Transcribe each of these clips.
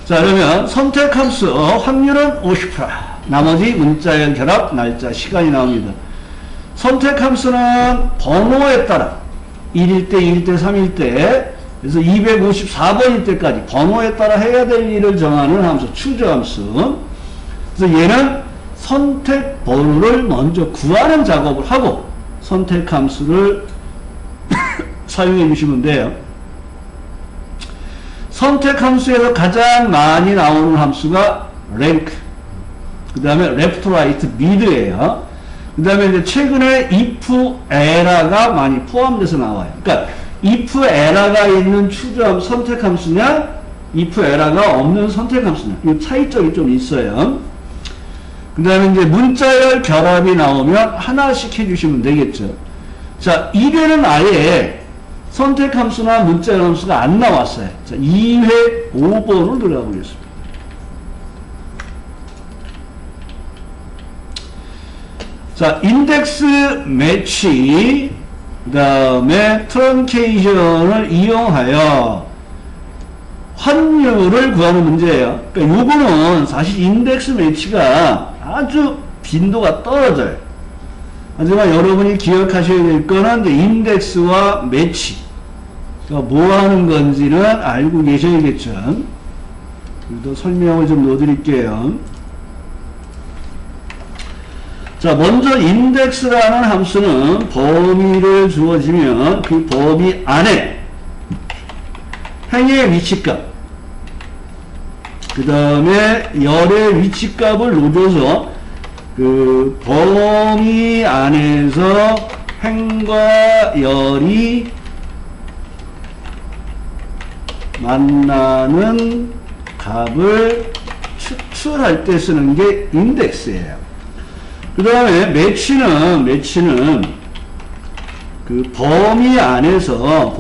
자, 그러면 선택함수 확률은 50%. 나머지 문자열 결합, 날짜, 시간이 나옵니다. 선택함수는 번호에 따라 1일 때, 2일 때, 3일 때, 그래서 254번일 때까지 번호에 따라 해야 될 일을 정하는 함수, 추저함수. 그래서 얘는 선택 번호를 먼저 구하는 작업을 하고 선택함수를 사용해 주시면 돼요. 선택함수에서 가장 많이 나오는 함수가 랭크, 그 다음에 left, right, mid예요. 그 다음에 이제 최근에 if, era가 많이 포함돼서 나와요. 그러니까 if, era가 있는 추정 선택함수냐, if, era가 없는 선택함수냐, 이 차이점이 좀 있어요. 그 다음에 이제 문자열 결합이 나오면 하나씩 해주시면 되겠죠. 자, 2회는 아예 선택함수나 문자열 함수가 안 나왔어요. 자, 2회 5번으로 들어가 보겠습니다. 자, 인덱스 매치, 그 다음에 트런케이션을 이용하여 환율을 구하는 문제예요. 그러니까 요거는 사실 인덱스 매치가 아주 빈도가 떨어져요. 하지만 여러분이 기억하셔야 될 거는 이제 인덱스와 매치, 그러니까 뭐 하는 건지는 알고 계셔야겠죠. 그래도 설명을 좀 넣어드릴게요. 자, 먼저 인덱스라는 함수는 범위를 주어지면 그 범위 안에 행의 위치값, 그 다음에 열의 위치값을 넣어줘서 그 범위 안에서 행과 열이 만나는 값을 추출할 때 쓰는 게 인덱스예요. 그 다음에 매치는 그 범위 안에서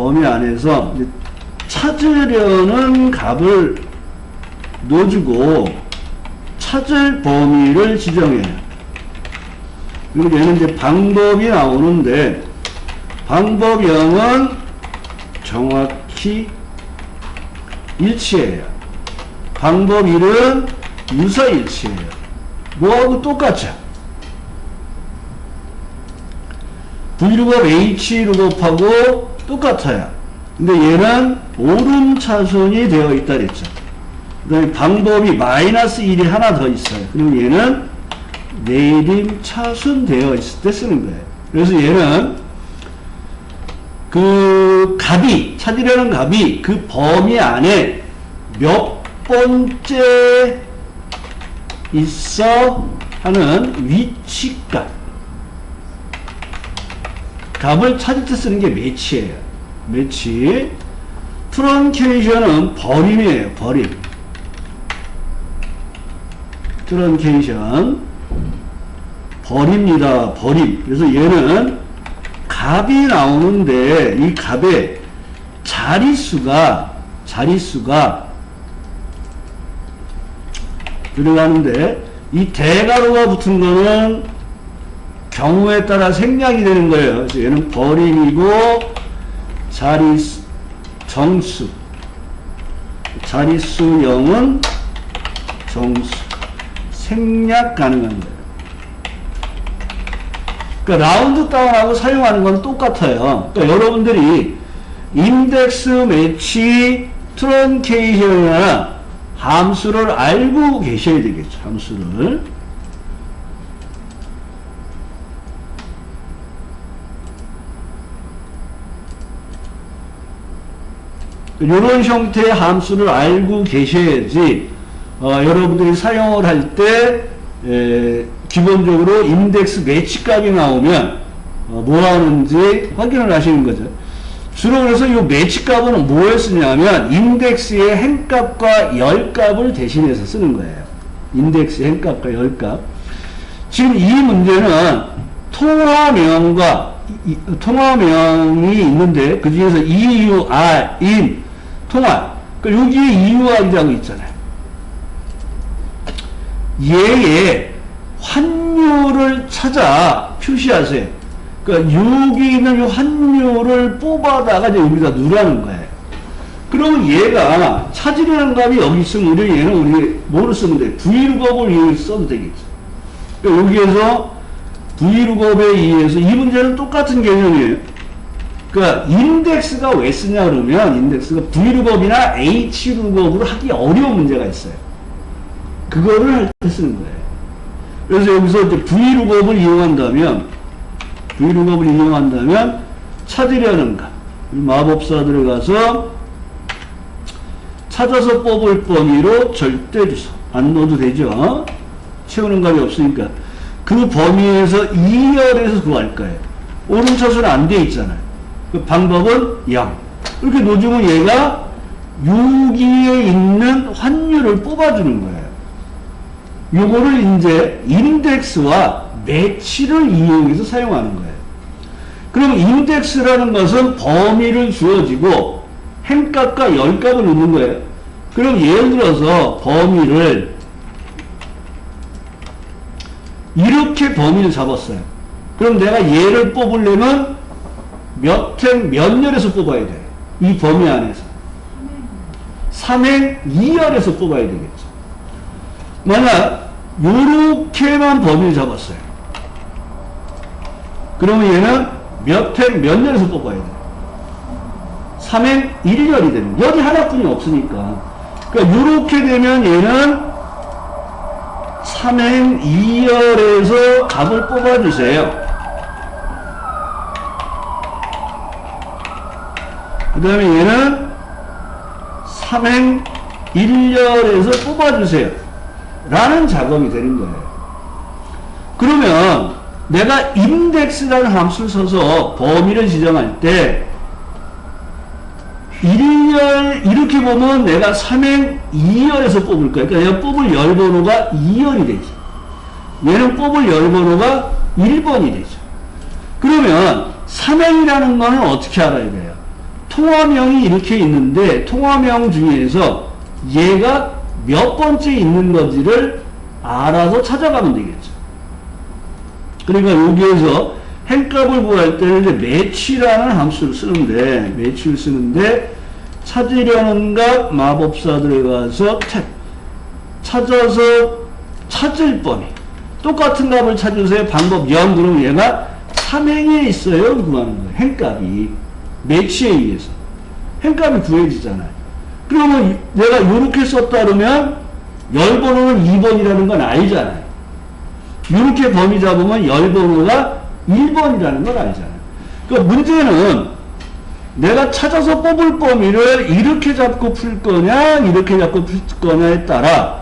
찾으려는 값을 넣어주고 찾을 범위를 지정해요. 그리고 얘는 이제 방법이 나오는데 방법형은 정확히 일치해요. 방법 1은 유사일치해요. 뭐하고 똑같죠? V루곱 H루곱하고 똑같아요. 근데 얘는 오름차순이 되어 있다 그랬죠. 그 다음에 방법이 마이너스 1이 하나 더 있어요. 그리고 얘는 내림차순 되어 있을 때 쓰는 거예요. 그래서 얘는 그 값이, 찾으려는 값이 그 범위 안에 몇 번째 있어 하는 위치값, 값을 찾을 때 쓰는 게 매치예요. 매치. 트런케이션은 버림이에요. 버림. 트런케이션 버립니다. 버림. 그래서 얘는 값이 나오는데 이 값의 자릿수가 들어가는데 이 대괄호가 붙은 거는 경우에 따라 생략이 되는 거예요. 그래서 얘는 버림이고 자릿수, 정수, 자릿수 0은 정수, 생략 가능한 거예요. 그러니까 라운드 다운하고 사용하는 건 똑같아요. 그러니까 여러분들이 인덱스 매치 트런케이션이나 함수를 알고 계셔야 되겠죠. 함수를. 이런 형태의 함수를 알고 계셔야지 여러분들이 사용을 할 때 기본적으로 인덱스 매치 값이 나오면 뭐 하는지 확인을 하시는 거죠. 주로 그래서 이 매치 값은 뭐에 쓰냐면 인덱스의 행값과 열값을 대신해서 쓰는 거예요. 인덱스의 행값과 열값. 지금 이 문제는 통화명이 있는데 그 중에서 EUR, in, 통화. 그러니까 여기에 EUR이라고 있잖아요. 얘의 환율을 찾아 표시하세요. 그러니까 여기 있는 이 환율을 뽑아다가 이제 여기다 누르는 거예요. 그러면 얘가 찾으려는 값이 여기 있으면 우리 얘는 우리 뭐를 쓰면 돼? Vlookup을 이용해서 써도 되겠죠. 그러니까 여기에서 Vlookup에 의해서 이 문제는 똑같은 개념이에요. 그러니까 인덱스가 왜 쓰냐 그러면 인덱스가 Vlookup이나 Hlookup으로 하기 어려운 문제가 있어요. 그거를 할 때 쓰는 거예요. 그래서 여기서 이제 Vlookup을 이용한다면 찾으려는 값. 마법사들에 가서 찾아서 뽑을 범위로 절대주소 안 넣어도 되죠. 채우는 값이 없으니까 그 범위에서 2열에서 구할 거예요. 오름차수는 안 돼 있잖아요. 그 방법은 0. 이렇게 놓으면 얘가 여기에 있는 환율을 뽑아주는 거예요. 요거를 이제 인덱스와 매치를 이용해서 사용하는 거예요. 그럼 인덱스라는 것은 범위를 주어지고 행값과 열값을 넣는 거예요. 그럼 예를 들어서 범위를 이렇게 범위를 잡았어요. 그럼 내가 얘를 뽑으려면 몇 열에서 뽑아야 돼요. 이 범위 안에서. 3행 2열에서 뽑아야 되겠죠. 만약 요렇게만 범위를 잡았어요. 그러면 얘는 몇 열에서 뽑아야 돼요. 3행 1열이 되는 여기 하나뿐이 없으니까. 그러니까 요렇게 되면 얘는 3행 2열에서 값을 뽑아주세요. 그 다음에 얘는 3행 1열에서 뽑아주세요. 라는 작업이 되는 거예요. 그러면 내가 인덱스라는 함수를 써서 범위를 지정할 때 1열 이렇게 보면 내가 3행 2열에서 뽑을 거야. 그러니까 내가 뽑을 열 번호가 2열이 되죠. 얘는 뽑을 열 번호가 1번이 되죠. 그러면 3행이라는 거는 어떻게 알아야 돼요? 통화명이 이렇게 있는데 통화명 중에서 얘가 몇 번째 있는 건지를 알아서 찾아가면 되겠죠. 그러니까 여기에서 행값을 구할 때는 이제 매치라는 함수를 쓰는데, 매치를 쓰는데, 찾으려는 값 마법사들에 가서 찾아서 찾을 범위. 똑같은 값을 찾으세요. 방법 0. 그러면 얘가 3행에 있어요. 구하는 거예요. 행값이. 매치에 의해서. 행값이 구해지잖아요. 그러면 내가 이렇게 썼다 그러면 열 번호는 2번이라는 건 알잖아요. 이렇게 범위 잡으면 열 번호가 1번이라는 걸 알잖아요. 그러니까 문제는 내가 찾아서 뽑을 범위를 이렇게 잡고 풀 거냐, 이렇게 잡고 풀 거냐에 따라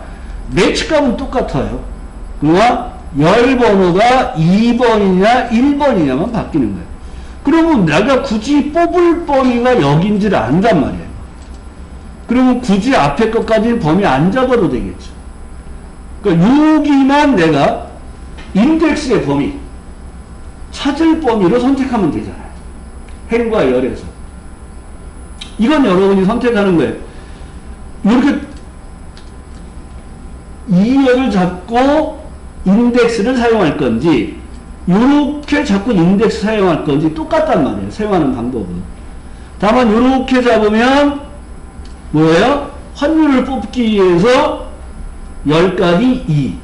매치값은 똑같아요. 그러나 열 번호가 2번이냐, 1번이냐만 바뀌는 거예요. 그러면 내가 굳이 뽑을 범위가 여기인지를 안단 말이에요. 그러면 굳이 앞에 것까지 범위 안 잡아도 되겠죠. 그러니까 여기만 내가 인덱스의 범위, 찾을 범위로 선택하면 되잖아요. 행과 열에서. 이건 여러분이 선택하는 거예요. 이렇게 2열을 잡고 인덱스를 사용할 건지 이렇게 잡고 인덱스 사용할 건지 똑같단 말이에요. 사용하는 방법은. 다만 이렇게 잡으면 뭐예요? 환율을 뽑기 위해서 열값이 2.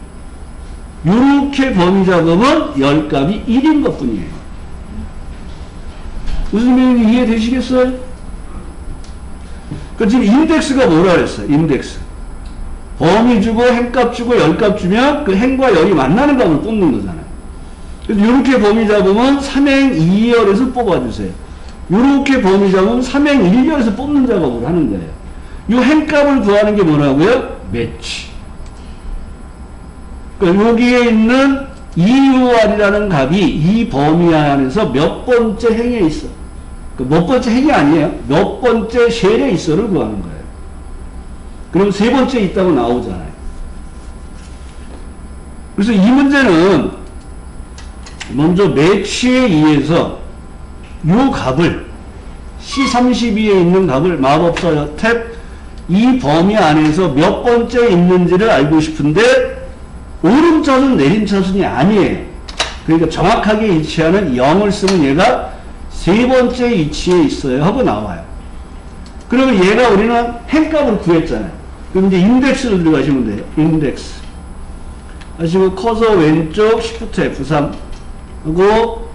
이렇게 범위 잡으면 열값이 1인 것 뿐이에요. 무슨 말인지 이해되시겠어요? 그 지금 인덱스가 뭐라 그랬어요? 인덱스. 범위 주고 행값 주고 열값 주면 그 행과 열이 만나는 값을 뽑는 거잖아요. 그래서 이렇게 범위 잡으면 3행 2열에서 뽑아주세요. 이렇게 범위 잡으면 3행 1열에서 뽑는 작업을 하는 거예요. 이 행값을 구하는 게 뭐라고요? 매치. 그러니까 여기에 있는 EUR이라는 값이 이 범위 안에서 몇 번째 행에 있어. 몇 번째 행이 아니에요. 몇 번째 쉘에 있어를 구하는 거예요. 그럼 세 번째 있다고 나오잖아요. 그래서 이 문제는 먼저 매치에 의해서 이 값을 C32에 있는 값을 마법사 탭 이 범위 안에서 몇 번째 있는지를 알고 싶은데 오름차순 내림차순이 아니에요. 그러니까 정확하게 위치하는 0을 쓰면 얘가 세 번째 위치에 있어요 하고 나와요. 그러면 얘가 우리는 행값을 구했잖아요. 그럼 이제 인덱스를 들어가시면 돼요. 인덱스. 하시고 커서 왼쪽 Shift F3 하고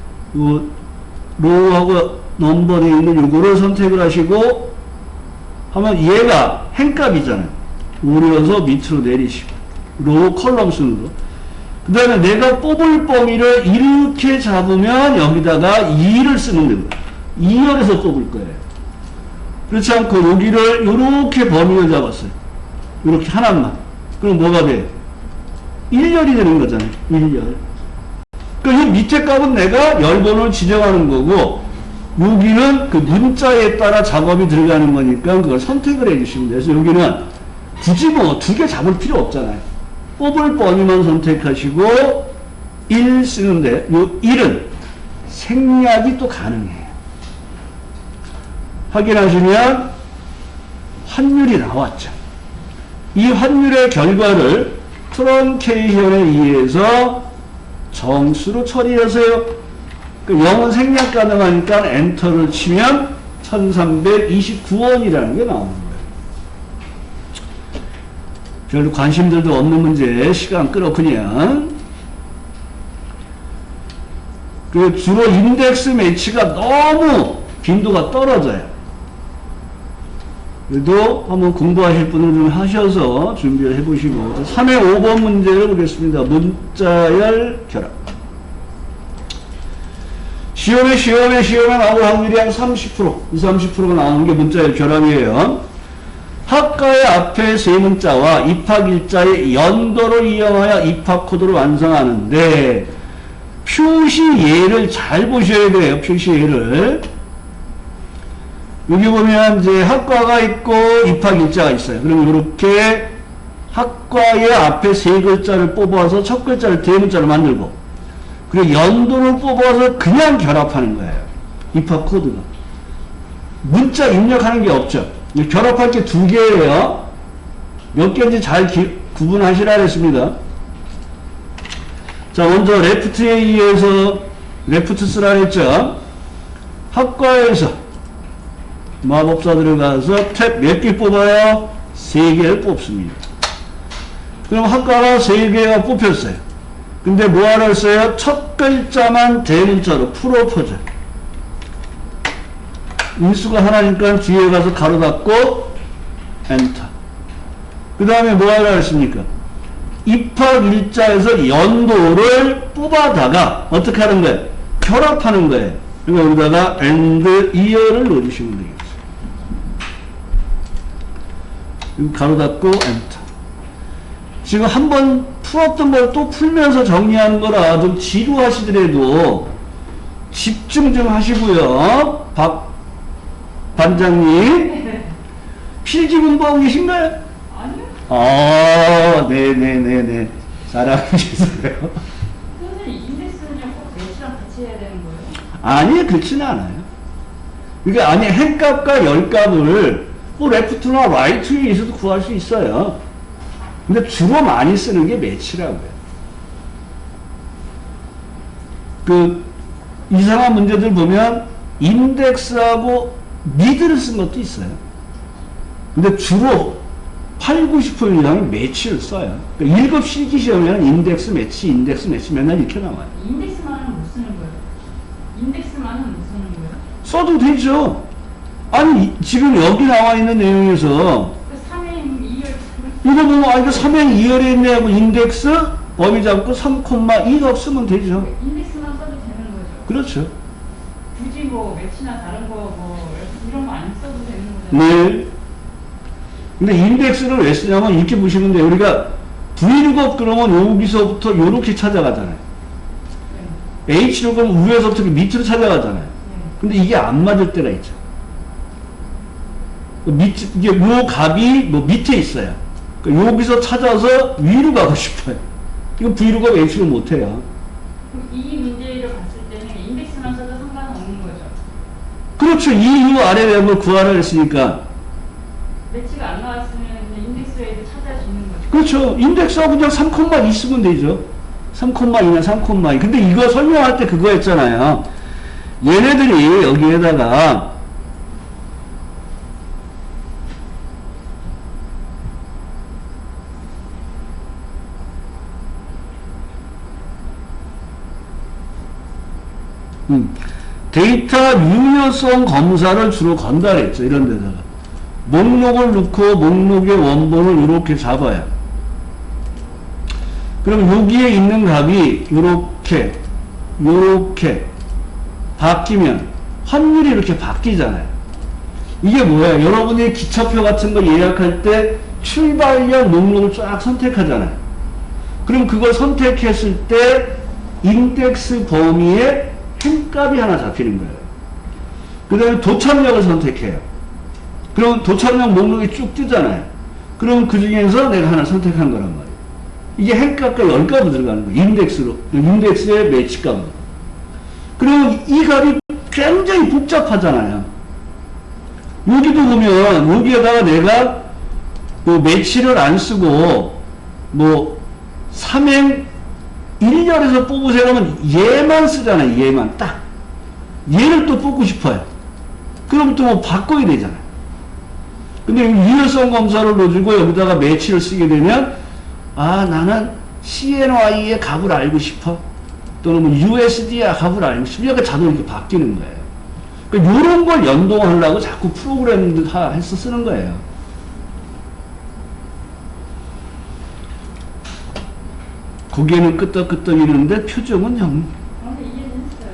로우하고 넘버에 있는 요거를 선택을 하시고 하면 얘가 행값이잖아요. 올려서 밑으로 내리시고 로우 컬럼 순으로. 그 다음에 내가 뽑을 범위를 이렇게 잡으면 여기다가 2를 쓰는 겁니다. 2열에서 뽑을 거예요. 그렇지 않고 여기를 이렇게 범위를 잡았어요. 이렇게 하나만. 그럼 뭐가 돼요? 1열이 되는 거잖아요. 1열. 그러니까 이 밑에 값은 내가 열번을 지정하는 거고 여기는 그 문자에 따라 작업이 들어가는 거니까 그걸 선택을 해주시면 돼요. 그래서 여기는 굳이 뭐 두 개 잡을 필요 없잖아요. 뽑을 범위만 선택하시고 1 쓰는데 요 1은 생략이 또 가능해요. 확인하시면 환율이 나왔죠. 이 환율의 결과를 트렁케이션에 의해서 정수로 처리하세요. 그 0은 생략 가능하니까 엔터를 치면 1329원이라는 게 나오는 거예요. 별로 관심들도 없는 문제, 시간 끌었군요. 그리고 주로 인덱스 매치가 너무 빈도가 떨어져요. 그래도 한번 공부하실 분은 좀 하셔서 준비를 해보시고 3회 5번 문제를 보겠습니다. 문자열 결합. 시험에 나올 확률이 한 30%, 20-30%가 나오는 게 문자열 결합이에요. 학과의 앞에 세 문자와 입학일자의 연도를 이용하여 입학코드를 완성하는데 표시예를 잘 보셔야 돼요. 표시예를. 여기 보면 이제 학과가 있고 입학일자가 있어요. 그럼 이렇게 학과의 앞에 세 글자를 뽑아서 첫 글자를 대문자로 만들고 그리고 연도를 뽑아서 그냥 결합하는 거예요. 입학 코드가. 문자 입력하는 게 없죠. 결합할 게 두 개예요. 몇 개인지 잘 구분하시라 그랬습니다. 자, 먼저 레프트에 의해서 레프트 쓰라 그랬죠. 학과에서 마법사 들어가서 탭 몇 개 뽑아요? 3개를 뽑습니다. 그럼 학과가 3개가 뽑혔어요. 근데 뭐 하나 했어요? 첫 글자만 대문자로 풀어 퍼져. 인수가 하나니까 뒤에 가서 가로 닫고 엔터. 그 다음에 뭐 하나 했습니까? 입학 일자에서 연도를 뽑아다가 어떻게 하는 거예요? 결합하는 거예요. 그러니까 여기다가 and year를 넣어주시면 되겠어요. 그리고 가로 닫고 엔터. 지금 한번 풀었던 걸 또 풀면서 정리하는 거라 좀 지루하시더라도 집중 좀 하시고요. 박 반장님. 필기 공부하고 계신가요? 아니요. 네네네네. 잘하고 계세요. 선생님, 인덱스는요, 꼭 매치랑 같이 해야 되는 거예요? 아니, 그렇지는 않아요. 그러니까, 아니, 행값과 열값을 뭐 레프트나 라이트에 있어도 구할 수 있어요. 근데 주로 많이 쓰는 게 매치라고요. 그, 이상한 문제들 보면, 인덱스하고 미드를 쓴 것도 있어요. 근데 주로 80-90% 이상이 매치를 써요. 그러니까 1급 실기 시험에는 인덱스 매치 맨날 이렇게 나와요. 인덱스만은 못 쓰는 거예요? 인덱스만은 못 쓰는 거예요? 써도 되죠. 아니, 지금 여기 나와 있는 내용에서 그 3행 2열 이거 보면 이거 3행 2열에 있네 하고 인덱스 범위 잡고 3,2더 쓰면 되죠. 인덱스만 써도 되는 거죠? 그렇죠. 굳이 뭐 매치나 다른 거 뭐 이런 거 안 써도 되는 거잖아요? 네. 근데 인덱스를 왜 쓰냐면 이렇게 보시면 돼요. 우리가 V6업 그러면 여기서부터 이렇게 찾아가잖아요. 네. H6은 위에서부터 밑으로 찾아가잖아요. 네. 근데 이게 안 맞을 때가 있죠. 이게 요 값이 뭐 밑에 있어요. 그러니까 여기서 찾아서 위로 가고 싶어요. 이거 V6업 H를 못해요. 그럼 이 문제를 봤을 때는 인덱스만 써도 상관없는 거죠? 그렇죠. 이 아래 외역을 구하라 했으니까. 매치가 안 나왔으면 인덱스 외에도 찾아야 되는 거죠? 그렇죠. 인덱스하고 그냥 3,2 쓰면 되죠. 3,2나 3,2. 근데 이거 설명할 때 그거 했잖아요. 얘네들이 여기에다가 데이터 유효성 검사를 주로 건달했죠. 이런 데다가. 목록을 넣고 목록의 원본을 이렇게 잡아야. 그럼 여기에 있는 값이 요렇게 바뀌면 환율이 이렇게 바뀌잖아요. 이게 뭐예요? 여러분이 기차표 같은 거 예약할 때 출발역 목록을 쫙 선택하잖아요. 그럼 그걸 선택했을 때 인덱스 범위에 행값이 하나 잡히는 거예요. 그 다음에 도착역을 선택해요. 그럼 도착역 목록이 쭉 뜨잖아요. 그럼 그 중에서 내가 하나 선택한 거란 말이에요. 이게 행값과 열값으로 들어가는 거예요. 인덱스의 매치값으로. 그리고 이 값이 굉장히 복잡하잖아요. 여기도 보면 여기에다가 내가 뭐 매치를 안 쓰고 뭐 삼행 1열에서 뽑으세요 하면 얘만 쓰잖아요. 얘만 딱. 얘를 또 뽑고 싶어요. 그럼 또 뭐 바꿔야 되잖아요. 근데 유효성 검사를 넣어주고 여기다가 매치를 쓰게 되면 아 나는 CNY의 값을 알고 싶어. 또는 뭐 USD의 값을 알고 싶어. 약간 자동으로 이렇게 바뀌는 거예요. 그러니까 이런 걸 연동하려고 자꾸 프로그램을 해서 쓰는 거예요. 고개는 끄덕끄덕 이러는데 표정은 영.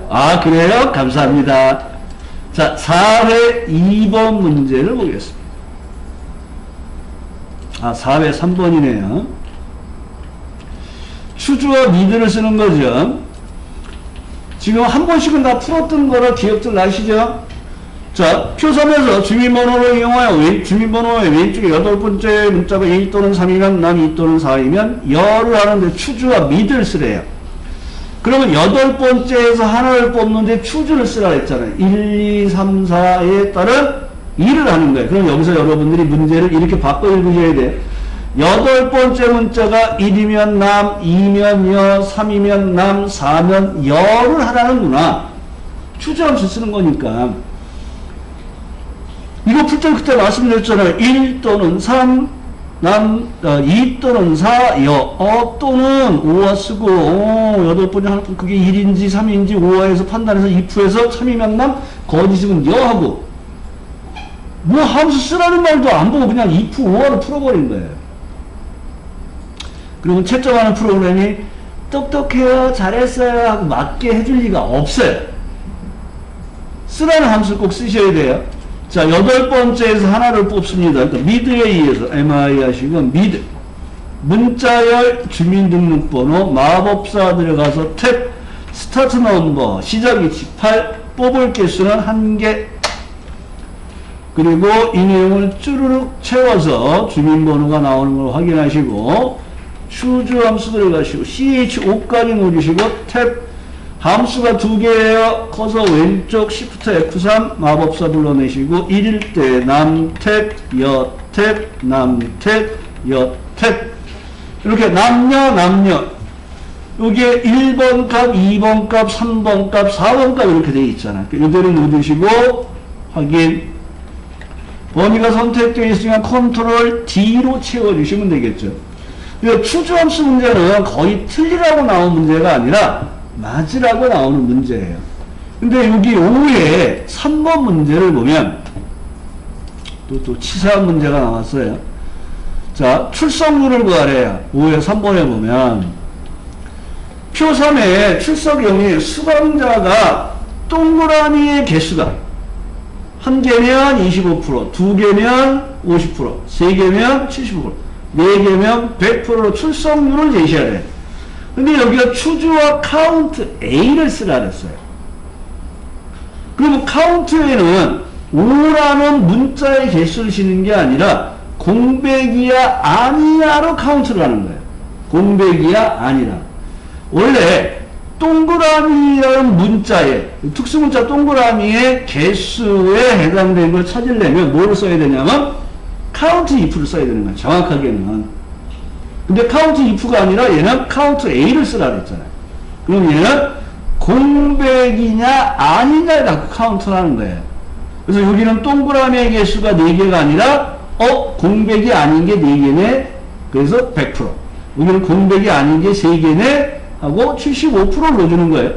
아, 그래요? 감사합니다. 자, 4회 2번 문제를 보겠습니다. 아, 4회 3번이네요. 추주와 미드를 쓰는 거죠. 지금 한 번씩은 다 풀었던 거라 기억들 나시죠? 자, 표3에서 주민번호를 이용하여 주민번호의 왼쪽에 8번째 문자가 1 또는 3이면 남 2 또는 4이면 열을 하는데 추주와 미드를 쓰래요. 그러면 8번째에서 하나를 뽑는데 추주를 쓰라 했잖아요. 1, 2, 3, 4에 따른 2를 하는 거예요. 그럼 여기서 여러분들이 문제를 이렇게 바꿔 읽으셔야 돼요. 8번째 문자가 1이면 남, 2면 여, 3이면 남, 4면 여를 하라는구나. 추주함수 쓰는 거니까. 이거 풀 때 그때 말씀드렸잖아요. 1 또는 3, 2 또는 4, 여, 또는 5와 쓰고, 8번째 하나, 그게 1인지 3인지 5화에서 판단해서 if에서 3이면 남, 거짓이면 여 하고, 뭐 함수 쓰라는 말도 안 보고 그냥 if 5화를 풀어버린 거예요. 그러면 채점하는 프로그램이 똑똑해요, 잘했어요 하고 맞게 해줄 리가 없어요. 쓰라는 함수를 꼭 쓰셔야 돼요. 자, 8번째에서 하나를 뽑습니다. 그러니까 미드에 의해서 MI 하시고 미드. 문자열 주민등록번호 마법사 들어가서 탭 스타트 넘버 시작위치 8 뽑을 개수는 1개. 그리고 이 내용을 쭈르륵 채워서 주민번호가 나오는 걸 확인하시고 추주 함수 들어가시고 CH5까지 누르시고 탭 함수가 2개예요. 커서 왼쪽 Shift F3 마법사 불러내시고 1일 때 남탭, 여탭, 남탭, 여탭 이렇게 남녀 여기에 1번 값, 2번 값, 3번 값, 4번 값 이렇게 되어 있잖아요. 이대로 누르시고 확인. 범위가 선택되어 있으면 컨트롤 D로 채워주시면 되겠죠. 추주함수 문제는 거의 틀리라고 나온 문제가 아니라 맞으라고 나오는 문제예요. 근데 여기 5에 3번 문제를 보면 또 치사한 문제가 나왔어요. 자, 출석률을 구하래요. 5에 3번에 보면 표 3에 출석형이 수강자가 동그라미의 개수가 1개면 25%, 2개면 50%, 3개면 70%, 4개면 100%로 출석률을 제시해야 돼요. 근데 여기가 추주와 카운트 A를 쓰라 그랬어요. 그러면 카운트 A는 5라는 문자의 개수를 쓰는 게 아니라 공백이야 아니야로 카운트를 하는 거예요. 공백이야 아니라. 원래 동그라미라는 문자에 특수문자 동그라미의 개수에 해당되는 걸 찾으려면 뭐를 써야 되냐면 카운트 if를 써야 되는 거예요. 정확하게는. 근데 카운트 if가 아니라 얘는 카운트 a를 쓰라 그랬잖아요. 그럼 얘는 공백이냐 아니냐에 갖고 카운트를 하는 거예요. 그래서 여기는 동그라미의 개수가 4개가 아니라 공백이 아닌 게 4개네. 그래서 100%. 여기는 공백이 아닌 게 3개네 하고 75%를 넣어주는 거예요.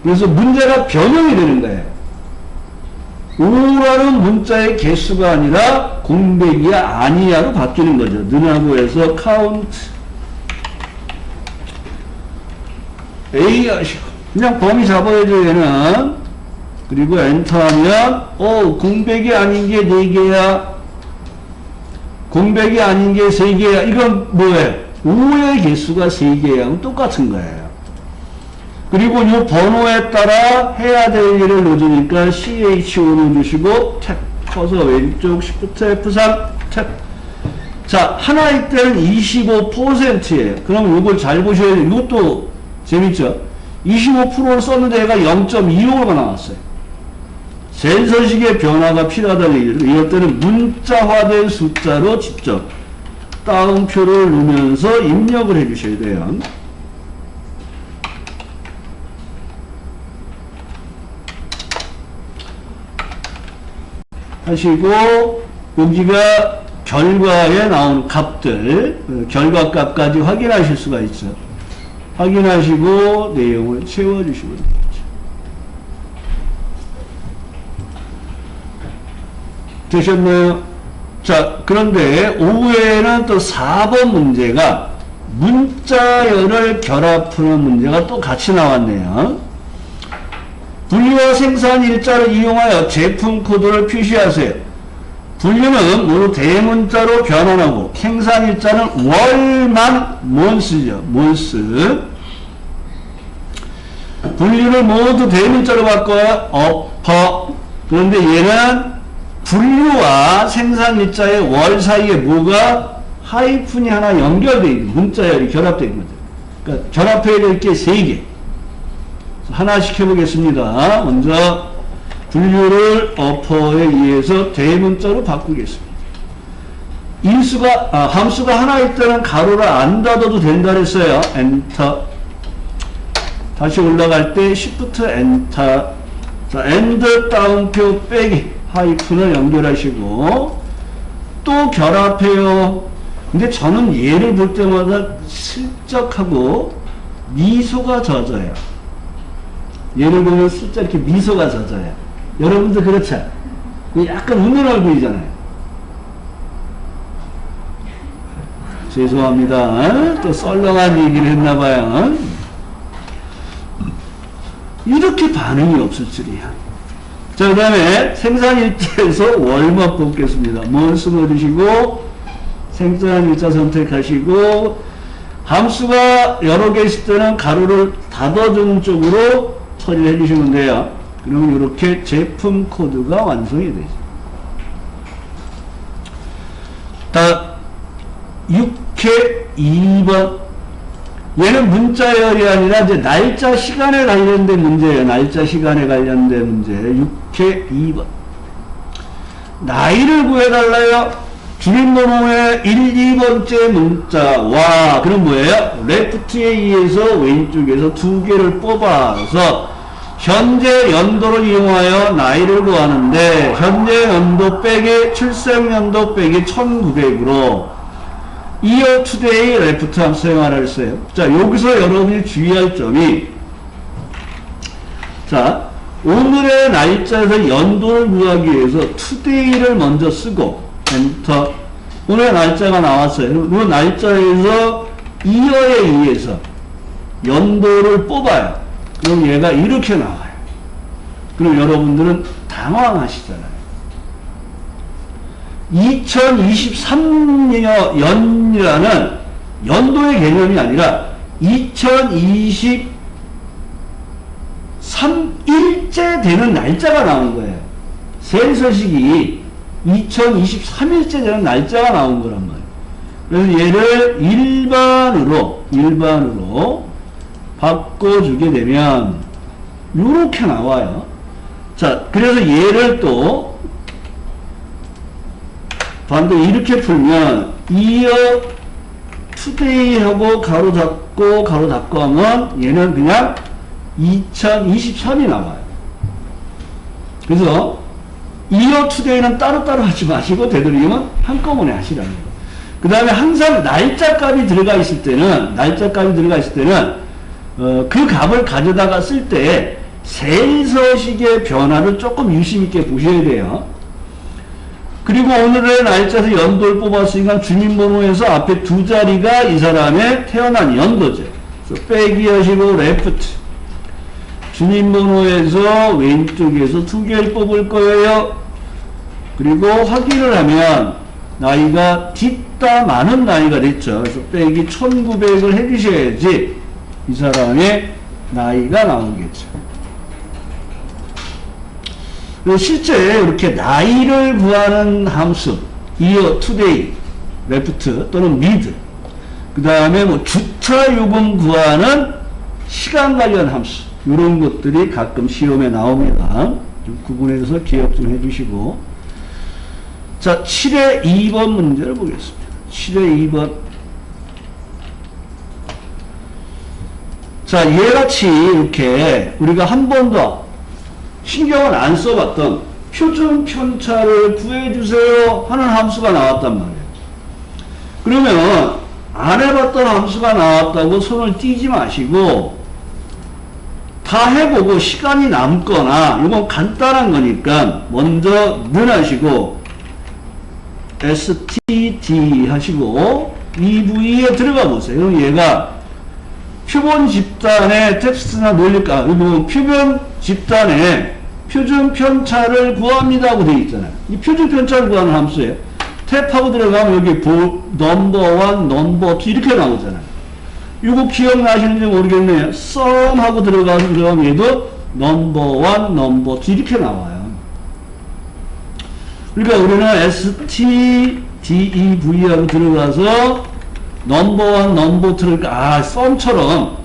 그래서 문제가 변형이 되는 거예요. 5라는 문자의 개수가 아니라 공백이야 아니야로 바뀌는 거죠. 는하고 해서 count A가 그냥 범위 잡아야죠 얘는. 그리고 엔터하면 공백이 아닌 게 4개야 공백이 아닌 게 3개야. 이건 뭐예요? 5의 개수가 3개야. 똑같은 거예요. 그리고 이 번호에 따라 해야 될 일을 넣어주니까 CHO 넣어주시고 탭 커서 왼쪽 Shift F3 탭. 자, 하나일 때는 25%예요. 그럼 이걸 잘 보셔야 돼요. 이것도 재밌죠? 25%를 썼는데 얘가 0.25가 나왔어요. 센서식의 변화가 필요하다는 얘기죠. 이럴 때는 문자화된 숫자로 직접 따옴표를 넣으면서 입력을 해주셔야 돼요. 하시고 여기가 결과에 나오는 값들 결과값까지 확인하실 수가 있죠. 확인하시고 내용을 채워주시면 되겠죠. 되셨나요? 자, 그런데 오후에는 또 4번 문제가 문자열을 결합하는 문제가 또 같이 나왔네요. 분류와 생산 일자를 이용하여 제품 코드를 표시하세요. 분류는 모두 대문자로 변환하고 생산 일자는 월만 months죠. months. 분류를 모두 대문자로 바꿔야 upper. 그런데 얘는 분류와 생산 일자의 월 사이에 뭐가 하이픈이 하나 연결되어 있는 문자열이 결합되어 있는 거죠. 그러니까 결합해야 될 게 3개. 하나씩 해보겠습니다. 먼저 분류를 어퍼에 의해서 대문자로 바꾸겠습니다. 함수가 하나일 때는 가로를 안 닫아도 된다 그랬어요. 엔터. 다시 올라갈 때 Shift 엔터. 자, 엔드 따옴표 빼기 하이픈을 연결하시고 또 결합해요. 근데 저는 얘를 볼 때마다 슬쩍하고 미소가 젖어요. 얘를 보면 슬쩍 이렇게 미소가 젖어요. 여러분도 그렇죠? 약간 웃는 얼굴이잖아요. 죄송합니다. 또 썰렁한 얘기를 했나봐요. 이렇게 반응이 없을 줄이야. 자, 그 다음에 생산일자에서 월만 뽑겠습니다. months 넣어주시고 생산일자 선택하시고 함수가 여러 개 있을 때는 가로를 닫아주는 쪽으로 처리를 해주시면 돼요. 그러면 이렇게 제품 코드가 완성이 되죠. 다 6회 2번. 얘는 문자열이 아니라 이제 날짜 시간에 관련된 문제예요. 날짜 시간에 관련된 문제. 6회 2번. 나이를 구해달라요. 주민번호의 1, 2번째 문자와 그럼 뭐예요? 레프트에 의해서 왼쪽에서 2개를 뽑아서 현재 연도를 이용하여 나이를 구하는데 현재 연도 빼기 출생연도 빼기 1900으로 year today left 함수 사용하라 했어요. 자, 여기서 여러분이 주의할 점이 자, 오늘의 날짜에서 연도를 구하기 위해서 today를 먼저 쓰고 엔터. 오늘 날짜가 나왔어요. 이 날짜에서 year에 의해서 연도를 뽑아요. 그럼 얘가 이렇게 나와요. 그럼 여러분들은 당황하시잖아요. 2023년이라는 연도의 개념이 아니라 2023일째 되는 날짜가 나온 거예요. 센서식이 2023일째 되는 날짜가 나온 거란 말이에요. 그래서 얘를 일반으로 바꿔주게 되면 요렇게 나와요. 자, 그래서 얘를 또 반대 이렇게 풀면 year today 하고 가로 닫고 하면 얘는 그냥 2023이 나와요. 그래서 year today는 따로따로 하지 마시고 되도록이면 한꺼번에 하시라는 거예요. 그 다음에 항상 날짜 값이 들어가 있을 때는 그 값을 가져다가 쓸 때 센서식의 변화를 조금 유심 있게 보셔야 돼요. 그리고 오늘의 날짜에서 연도를 뽑았으니까 주민번호에서 앞에 두 자리가 이 사람의 태어난 연도죠. 그래서 빼기 하시고 레프트. 주민번호에서 왼쪽에서 두 개를 뽑을 거예요. 그리고 확인을 하면 나이가 뒤따 많은 나이가 됐죠. 그래서 빼기 1900을 해주셔야지 이 사람의 나이가 나오겠죠. 실제 이렇게 나이를 구하는 함수, year, today, left 또는 mid, 그 다음에 뭐 주차 요금 구하는 시간 관련 함수, 이런 것들이 가끔 시험에 나옵니다. 좀 구분해서 기억 좀 해주시고. 자, 7의 2번 문제를 보겠습니다. 7의 2번. 자, 얘같이 이렇게 우리가 한 번도 신경을 안 써봤던 표준 편차를 구해주세요 하는 함수가 나왔단 말이에요. 그러면 안 해봤던 함수가 나왔다고 손을 띄지 마시고 다 해보고 시간이 남거나 이건 간단한 거니까 먼저 는 하시고 STD 하시고 EV에 들어가 보세요. 그럼 얘가 표본 집단의 텍스트나 논리가 이거 표본 집단의 표준 편차를 구합니다고 되어 있잖아요. 이 표준 편차를 구하는 함수에 탭하고 들어가면 여기 넘버 1, 넘버 2 이렇게 나오잖아요. 이거 기억나시는지 모르겠네요. 썸하고 들어가면 얘도 넘버 1, 넘버 2 이렇게 나와요. 그러니까 우리는 STDEV하고 들어가서 넘버 1, 넘버 2, 그러니까 썸처럼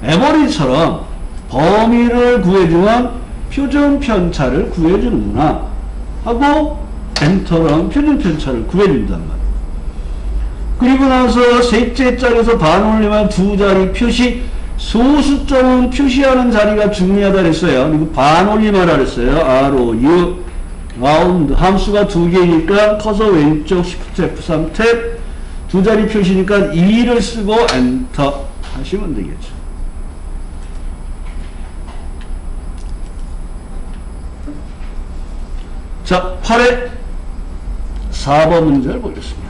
에버리지처럼 범위를 구해주면 표준 편차를 구해주는구나 하고 엔터랑 표준 편차를 구해준단 말이에요. 그리고 나서 셋째 자리에서 반올림한 두 자리 표시 소수점은 표시하는 자리가 중요하다 그랬어요. 그리고 반올림하라 그랬어요. ROU 라운드 함수가 두 개니까 커서 왼쪽 Shift F3 탭 두 자리 표시니까 2를 쓰고 엔터 하시면 되겠죠. 자, 8의 4번 문제를 보겠습니다.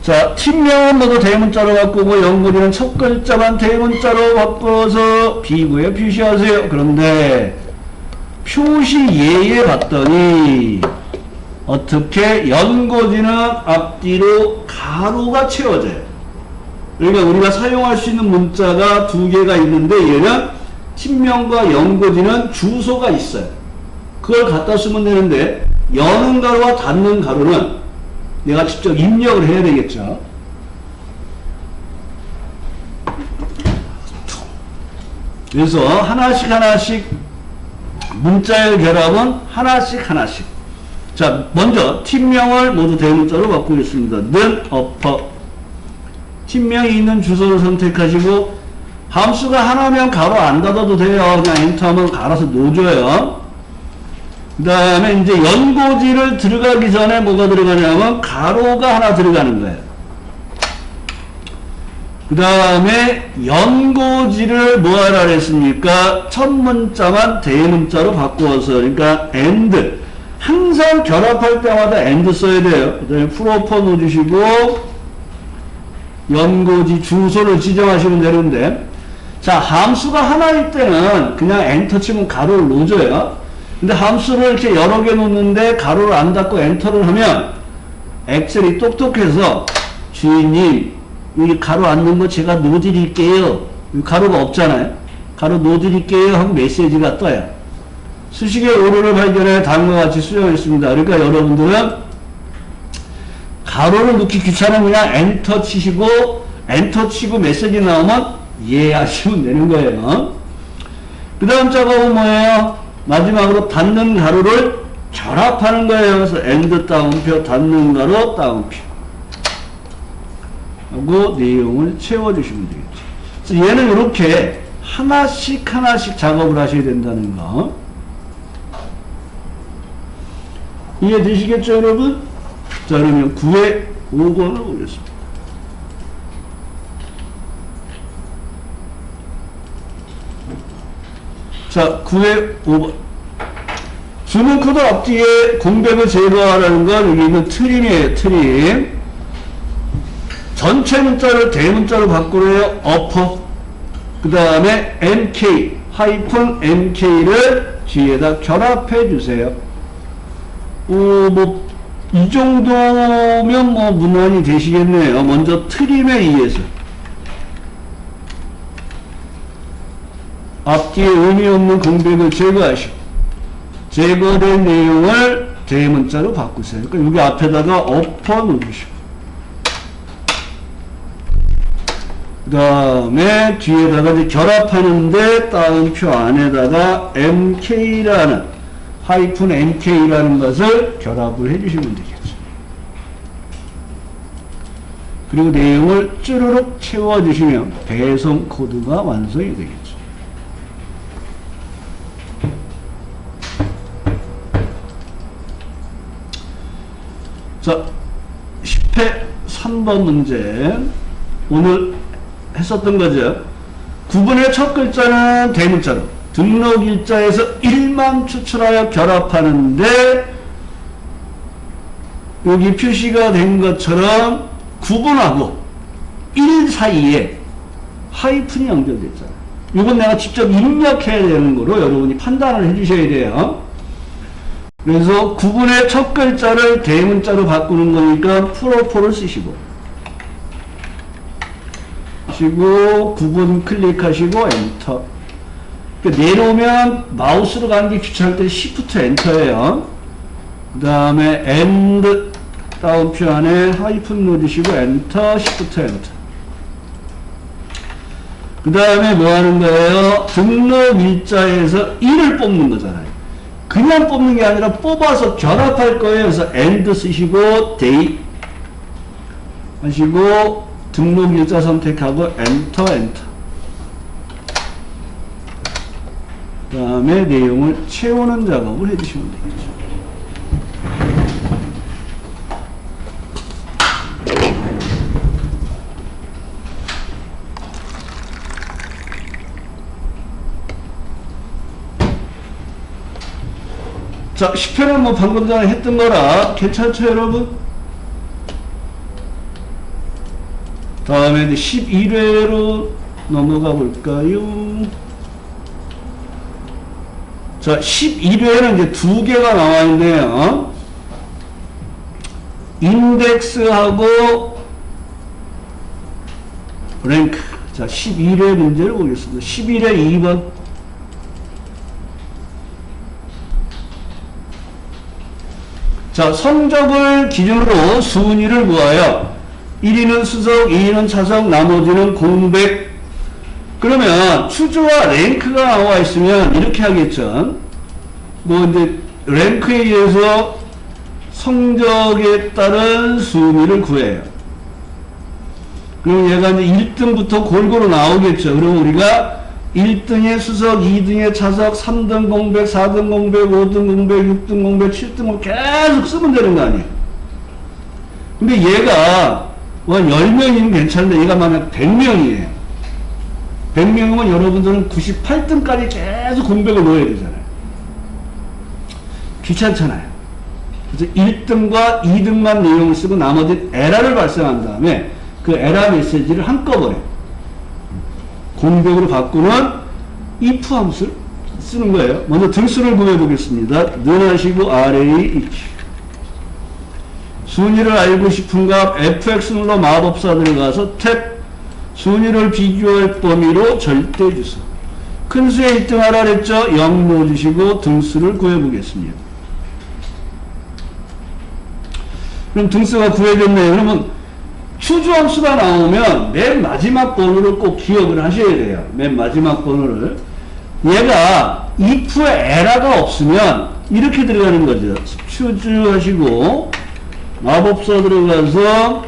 자, 팀명은 모두 대문자로 바꾸고 연구리는 첫 글자만 대문자로 바꿔서 비구에 표시하세요. 그런데 표시 예에 봤더니 어떻게 연고지는 앞뒤로 가로가 채워져요. 그러니까 우리가 사용할 수 있는 문자가 두 개가 있는데 얘는 팀명과 연고지는 주소가 있어요. 그걸 갖다 쓰면 되는데 여는 가로와 닫는 가로는 내가 직접 입력을 해야 되겠죠. 그래서 하나씩 문자의 결합은 하나씩. 자, 먼저 팀명을 모두 대문자로 바꾸겠습니다. 는 어퍼 팀명이 있는 주소를 선택하시고 함수가 하나면 가로 안 닫아도 돼요. 그냥 엔터하면 갈아서 놓줘요. 그 다음에 이제 연고지를 들어가기 전에 뭐가 들어가냐면 가로가 하나 들어가는 거예요. 그 다음에 연고지를 뭐 하라 그랬습니까? 첫 문자만 대문자로 바꾸어서 그러니까 and 항상 결합할 때마다 and 써야 돼요. 그 다음에 프로퍼 넣어주시고 연고지 주소를 지정하시면 되는데 자 함수가 하나일 때는 그냥 엔터 치면 가로를 놓줘요. 근데 함수를 이렇게 여러 개 놓는데 가로를 안 닫고 엔터를 하면 엑셀이 똑똑해서 주인님 여기 가로 안 넣은 거 제가 놓아드릴게요. 가로가 없잖아요. 가로 놓아드릴게요 하고 메시지가 떠요. 수식의 오류를 발견해 다음과 같이 수정했습니다. 그러니까 여러분들은 가로를 넣기 귀찮으면 그냥 엔터 치시고 엔터 치고 메시지 나오면 예 하시면 되는 거예요. 그 다음 작업은 뭐예요? 마지막으로 닫는 가로를 결합하는 거예요. 그래서 엔드 따옴표 닫는 가로 따옴표 하고 내용을 채워주시면 되겠죠. 그래서 얘는 이렇게 하나씩 작업을 하셔야 된다는 거 이해되시겠죠 여러분? 자 그러면 9의 5번을 보겠습니다. 자, 9의 5번. 주문 코드 앞뒤에 공백을 제거하라는 건 여기 있는 트림이에요, 트림. 전체 문자를 대문자로 바꾸래요, 어퍼. 그 다음에 MK, 하이픈 MK를 뒤에다 결합해 주세요. 이 정도면 무난히 되시겠네요. 먼저 트림에 의해서. 앞뒤에 의미 없는 공백을 제거하시고, 제거된 내용을 대문자로 바꾸세요. 그러니까 여기 앞에다가 엎어 놓으시고, 그 다음에 뒤에다가 이제 결합하는데 따옴표 안에다가 MK라는, 하이픈 MK라는 것을 결합을 해주시면 되겠죠. 그리고 내용을 쭈르륵 채워주시면 배송 코드가 완성이 되겠죠. 자, 10회 3번 문제. 오늘 했었던 거죠. 구분의 첫 글자는 대문자로, 등록 일자에서 1만 추출하여 결합하는데, 여기 표시가 된 것처럼 구분하고 1 사이에 하이픈이 연결됐잖아요. 이건 내가 직접 입력해야 되는 거로 여러분이 판단을 해주셔야 돼요. 그래서 구분의 첫 글자를 대문자로 바꾸는 거니까 프로포를 쓰시고, 구분 클릭하시고 엔터. 그러니까 내려오면 마우스로 가는 게 귀찮을 때 시프트 엔터예요. 그 다음에 엔드 다운표 안에 하이픈 누르시고 엔터, 시프트 엔터. 그 다음에 뭐 하는 거예요? 등록 일자에서 1을 뽑는 거잖아요. 그냥 뽑는 게 아니라 뽑아서 결합할 거예요. 그래서 end 쓰시고 day 하시고 등록 일자 선택하고 엔터 엔터. 그 다음에 내용을 채우는 작업을 해주시면 되겠죠. 자, 10회는 뭐 방금 전에 했던 거라 괜찮죠, 여러분? 다음에 이제 11회로 넘어가 볼까요? 자, 11회는 이제 두 개가 나와 있네요. 인덱스하고 랭크. 자, 11회 문제를 보겠습니다. 11회 2번. 자, 성적을 기준으로 순위를 구하여 1위는 수석, 2위는 차석, 나머지는 공백. 그러면 추주와 랭크가 나와 있으면 이렇게 하겠죠. 뭐 이제 랭크에 의해서 성적에 따른 순위를 구해요. 그럼 얘가 이제 1등부터 골고루 나오겠죠. 그럼 우리가 1등의 수석, 2등의 차석, 3등 공백, 4등 공백, 5등 공백, 6등 공백, 7등 공백 계속 쓰면 되는 거 아니에요. 근데 얘가 뭐 10명이면 괜찮은데 얘가 만약 100명이에요. 100명이면 여러분들은 98등까지 계속 공백을 넣어야 되잖아요. 귀찮잖아요. 그래서 1등과 2등만 내용을 쓰고 나머지 에러를 발생한 다음에 그 에러 메시지를 한꺼번에 공백으로 바꾸는 if 함수를 쓰는 거예요. 먼저 등수를 구해 보겠습니다. 는 하시고 array eq. 순위를 알고 싶은 값 fx 눌러 마법사 들어가서 탭 순위를 비교할 범위로 절대 주소. 큰 수에 1등 하라 그랬죠? 0 넣어주시고 등수를 구해 보겠습니다. 그럼 등수가 구해졌네요. 그러면 추주함수가 나오면 맨 마지막 번호를 꼭 기억을 하셔야 돼요. 맨 마지막 번호를. 얘가 if에 에러가 없으면 이렇게 들어가는 거죠. 추주 하시고 마법사 들어가서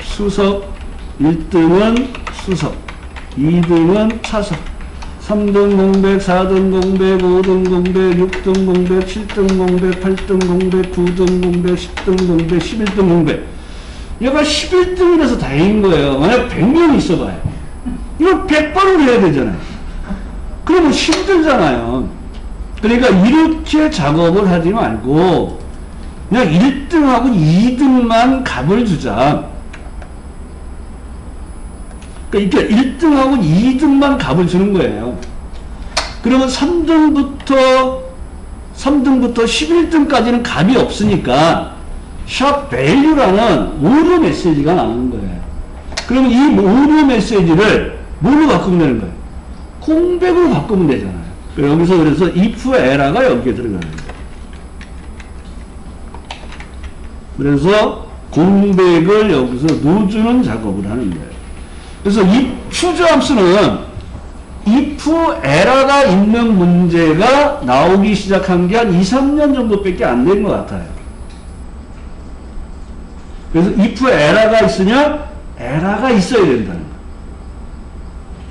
수석 1등은 수석 2등은 차석 3등 공백 4등 공백 5등 공백 6등 공백 7등 공백 8등 공백 9등 공백 10등 공백 11등 공백. 얘가 11등이라서 다행인 거예요. 만약 100명이 있어봐요. 이걸 100번을 해야 되잖아요. 그러면 힘들잖아요. 그러니까 이렇게 작업을 하지 말고 그냥 1등하고 2등만 값을 주자. 그러니까 1등하고 2등만 값을 주는 거예요. 그러면 3등부터 11등까지는 값이 없으니까 샵 value라는 오류 메시지가 나오는 거예요. 그러면 이 오류 메시지를 뭘로 바꾸면 되는 거예요? 공백으로 바꾸면 되잖아요. 여기서 그래서 if error가 여기에 들어가는 거예요. 그래서 공백을 여기서 넣어주는 작업을 하는 거예요. 그래서 이 추주 함수는 if error가 있는 문제가 나오기 시작한 게 한 2, 3년 정도밖에 안 된 것 같아요. 그래서 if error가 있으면 error가 있어야 된다는 거예요.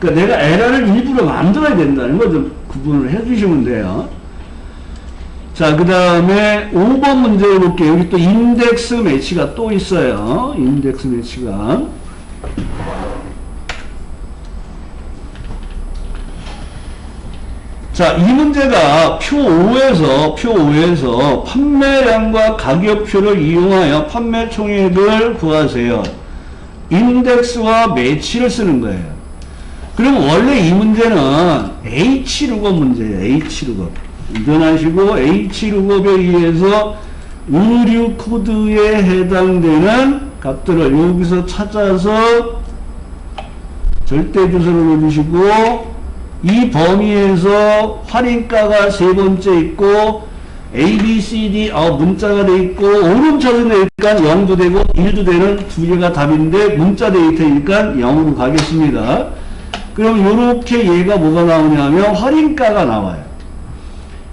그러니까 내가 에러를 일부러 만들어야 된다는 거 좀 구분을 해주시면 돼요. 자, 그 다음에 5번 문제 볼게요. 여기 또 인덱스 매치가 또 있어요. 인덱스 매치가. 자, 이 문제가 표 5에서 판매량과 가격표를 이용하여 판매 총액을 구하세요. 인덱스와 매치를 쓰는 거예요. 그럼 원래 이 문제는 H룩업 문제예요. H룩업. 인정하시고 H룩업에 의해서 의류 코드에 해당되는 값들을 여기서 찾아서 절대 주소를 넣어주시고 이 범위에서 할인가가 세 번째 있고 A, B, C, D 문자가 돼 있고 오름차순 되니까 0도 되고 1도 되는 두 개가 답인데 문자 데이터니까 0으로 가겠습니다. 그럼 이렇게 얘가 뭐가 나오냐면 할인가가 나와요.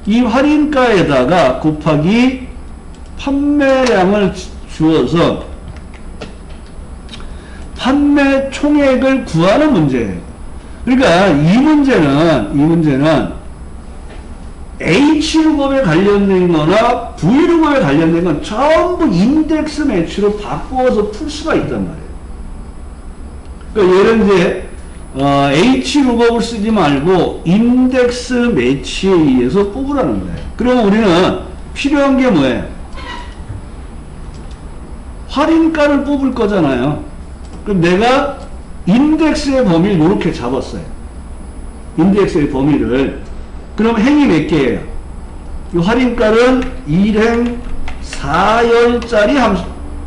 이 할인가에다가 곱하기 판매량을 주어서 판매 총액을 구하는 문제예요. 그러니까 이 문제는 H룩업에 관련된 거나 V룩업에 관련된 건 전부 인덱스 매치로 바꾸어서 풀 수가 있단 말이에요. 그러니까 예를 이제 H룩업을 쓰지 말고 인덱스 매치에 의해서 뽑으라는 거예요. 그러면 우리는 필요한 게 뭐예요? 할인가를 뽑을 거잖아요. 그럼 내가 인덱스의 범위를 이렇게 잡았어요. 인덱스의 범위를. 그럼 행이 몇 개예요? 이 할인가는 1행 4열짜리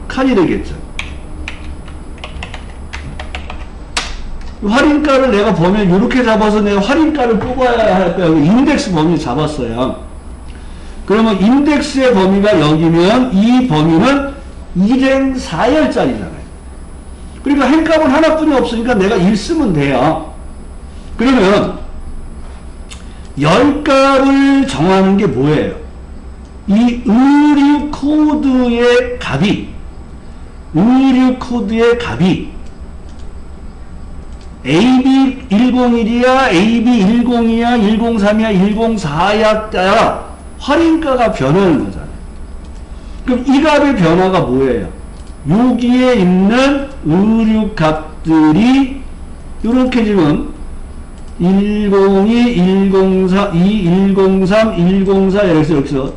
칸이 되겠죠. 할인가를 내가 범위를 이렇게 잡아서 내가 할인가를 뽑아야 할 거야. 인덱스 범위 잡았어요. 그러면 인덱스의 범위가 여기면 이 범위는 1행 4열짜리잖아요. 그러니까 행값은 하나뿐이 없으니까 내가 1 쓰면 돼요. 그러면 열값을 정하는 게 뭐예요? 이 의류 코드의 값이 AB101이야, AB10이야, 103이야, 104야 따라 할인가가 변하는 거잖아요. 그럼 이 값의 변화가 뭐예요? 여기에 있는 의류 값들이 이렇게 지금 102, 104, 2, 103, 104 이래서 여기서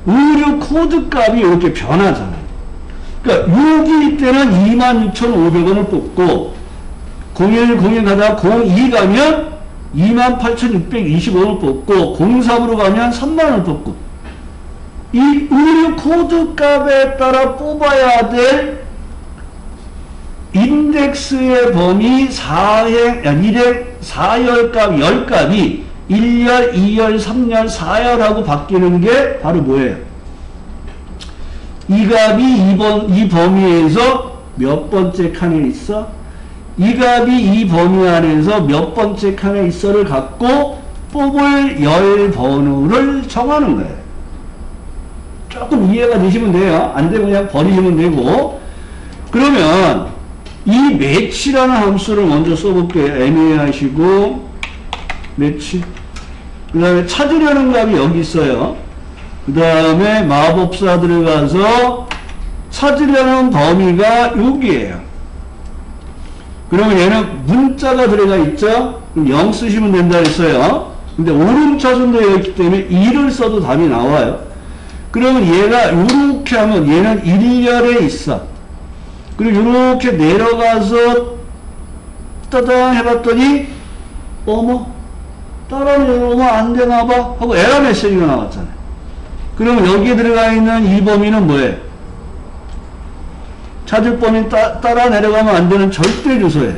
의류 코드 값이 이렇게 변하잖아요. 그러니까 여기 때는 26,500원을 뽑고 01 가다가 02 가면 28,620원을 뽑고 03으로 가면 3만원을 뽑고 이 의류 코드 값에 따라 뽑아야 될 인덱스의 범위 1행 4열값 10값이 1열, 2열, 3열, 4열하고 바뀌는 게 바로 뭐예요? 이 값이 이 범위에서 몇 번째 칸에 있어? 이 값이 이 범위 안에서 몇 번째 칸에 있어를 갖고 뽑을 열 번호를 정하는 거예요. 조금 이해가 되시면 돼요. 안 되면 그냥 버리시면 되고. 그러면 이 매치라는 함수를 먼저 써볼게요. 애매하시고 매치. 그 다음에 찾으려는 값이 여기 있어요. 그 다음에 마법사 들어가서 찾으려는 범위가 여기에요. 그러면 얘는 문자가 들어가 있죠? 그럼 0 쓰시면 된다 했어요. 근데 오름차순도 되어있기 때문에 2를 써도 답이 나와요. 그러면 얘가 이렇게 하면 얘는 1열에 있어. 그리고 이렇게 내려가서 따당 해봤더니 어머 따라 내려오면 안 되나봐 하고 에러 메시지가 나왔잖아요. 그러면 여기에 들어가 있는 이 범위는 뭐예요? 찾을 범위 따라 내려가면 안 되는 절대 주소예요.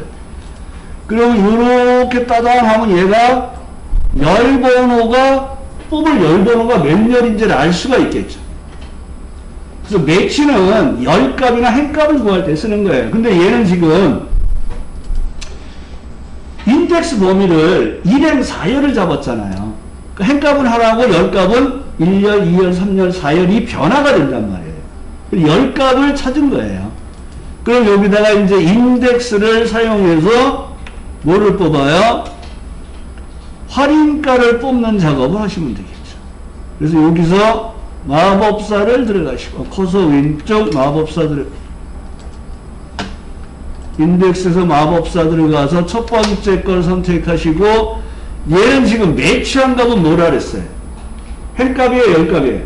그러면 이렇게 따당 하면 얘가 열 번호가 뽑을 열 번호가 몇 열인지를 알 수가 있겠죠. 그래서 매치는 열 값이나 행 값을 구할 때 쓰는 거예요. 근데 얘는 지금 인덱스 범위를 1행 4열을 잡았잖아요. 그 행 값은 하나고 열 값은 1열, 2열, 3열, 4열이 변화가 된단 말이에요. 열 값을 찾은 거예요. 그럼 여기다가 이제 인덱스를 사용해서 뭐를 뽑아요? 할인가를 뽑는 작업을 하시면 되겠죠. 그래서 여기서 마법사를 들어가시고 커서 왼쪽 마법사 인덱스에서 마법사 들어가서 첫 번째 걸 선택하시고 얘는 지금 매치한 값은 뭐라 그랬어요? 행값이에요? 열값이에요?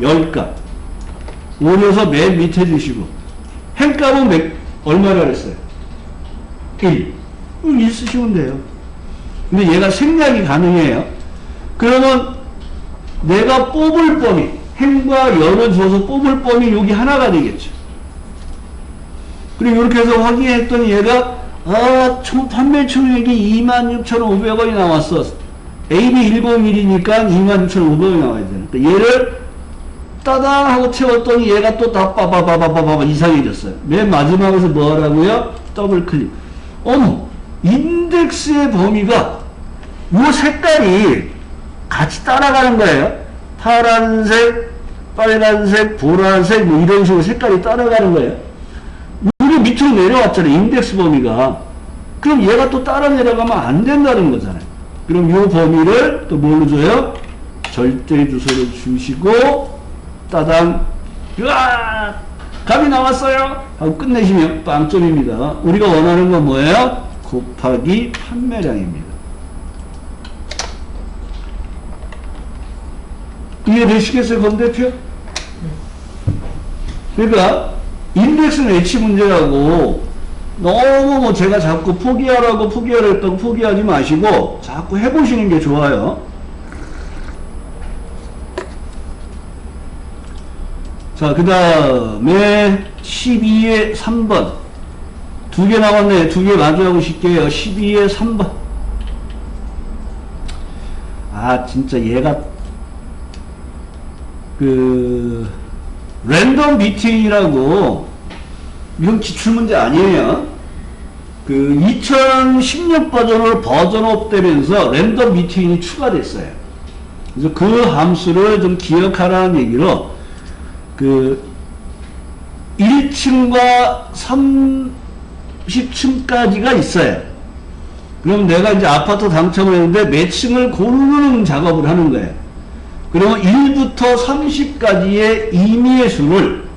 열값. 올려서 맨 밑에 주시고 행값은 얼마라 그랬어요? 1. 1 쓰시면 돼요. 근데 얘가 생략이 가능해요. 그러면 내가 뽑을 범위, 행과 열을 줘서 뽑을 범위 여기 하나가 되겠죠. 그리고 이렇게 해서 확인했더니 얘가 총 판매 총액이 26,500원이 나왔어. AB 101이니까 26,500원이 나와야 되는. 그러니까 얘를 따당 하고 채웠더니 얘가 또 다 빠바바바바바 이상해졌어요. 맨 마지막에서 뭐 하라고요? 더블 클릭. 어머, 인덱스의 범위가 요 색깔이 같이 따라가는 거예요. 파란색, 빨간색, 보라색 뭐 이런 식으로 색깔이 따라가는 거예요. 여기 밑으로 내려왔잖아요. 인덱스 범위가. 그럼 얘가 또 따라 내려가면 안 된다는 거잖아요. 그럼 요 범위를 또 뭘로 줘요? 절대 주소를 주시고 따당 으아! 값이 나왔어요! 하고 끝내시면 빵점입니다. 우리가 원하는 건 뭐예요? 곱하기 판매량입니다. 이해되시겠어요, 건대표? 그러니까 인덱스는 H 문제라고 너무 뭐 제가 자꾸 포기하라고 했다고 포기하지 마시고 자꾸 해보시는 게 좋아요. 자, 그 다음에 12의 3번. 두 개 나왔네. 두 개 마주하고 싶게요. 12의 3번. 아, 진짜 얘가 랜덤 비트인이라고 이건 기출문제 아니에요. 2016 버전으로 버전업 되면서 랜덤 비트인이 추가됐어요. 그래서 그 함수를 좀 기억하라는 얘기로 1층과 30층까지가 있어요. 그럼 내가 이제 아파트 당첨을 했는데 몇 층을 고르는 작업을 하는 거예요. 그러면 1부터 30까지의 임의의 수를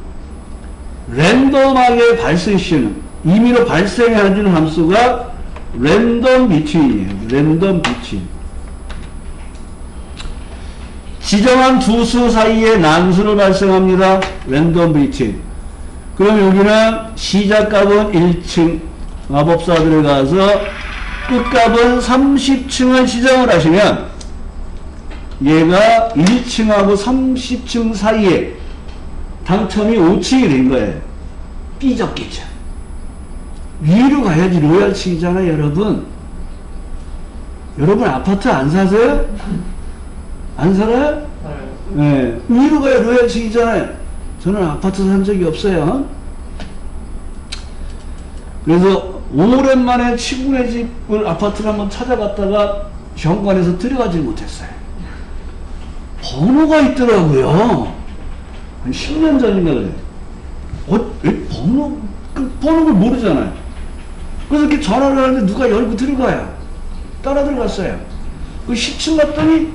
랜덤하게 발생시키는, 임의로 발생해주는 함수가 랜덤 비트윈이에요. 랜덤 비트윈. 지정한 두 수 사이에 난수를 발생합니다. 랜덤 비트윈. 그럼 여기는 시작값은 1층, 마법사 들어가서 끝값은 30층을 지정을 하시면 얘가 1층하고 30층 사이에 당첨이 5층이 된 거예요. 삐졌겠죠. 위로 가야지 로얄층이잖아요, 여러분. 여러분 아파트 안 사세요? 안 살아요? 네. 위로 가야 로얄층이잖아요. 저는 아파트 산 적이 없어요. 그래서 오랜만에 친구네 집을 아파트를 한번 찾아갔다가 현관에서 들어가지 못했어요. 번호가 있더라고요. 한 10년 전인가 그래요. 번호를 모르잖아요. 그래서 이렇게 전화를 하는데 누가 열고 들어가요. 따라 들어갔어요. 그 10층 갔더니,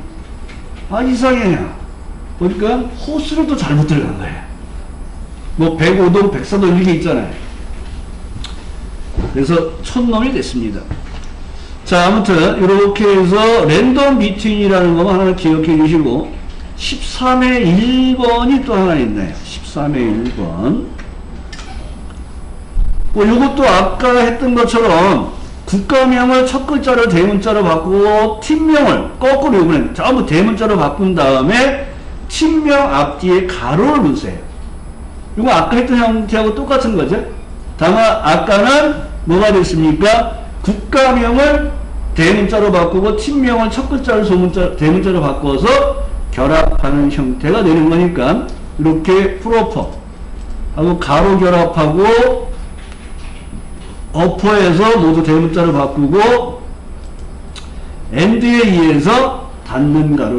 이상해요. 보니까 호수를 또 잘못 들어간 거예요. 뭐 105동, 104동 이렇게 있잖아요. 그래서 촌놈이 됐습니다. 자, 아무튼 이렇게 해서 랜덤 비트윈이라는 거 하나 기억해 주시고 13의 1번이 또 하나 있네요. 13의 1번. 뭐 이것도 아까 했던 것처럼 국가명을 첫 글자를 대문자로 바꾸고 팀명을 거꾸로 이번엔 전부 대문자로 바꾼 다음에 팀명 앞뒤에 가로를 넣으세요. 이거 아까 했던 형태하고 똑같은 거죠. 다만 아까는 뭐가 됐습니까? 국가명을 대문자로 바꾸고 팀명을 첫 글자를 대문자로 바꿔서 결합하는 형태가 되는 거니까 이렇게 프로퍼 하고 가로 결합하고 어퍼에서 모두 대문자로 바꾸고 엔드에 의해서 닫는 가로를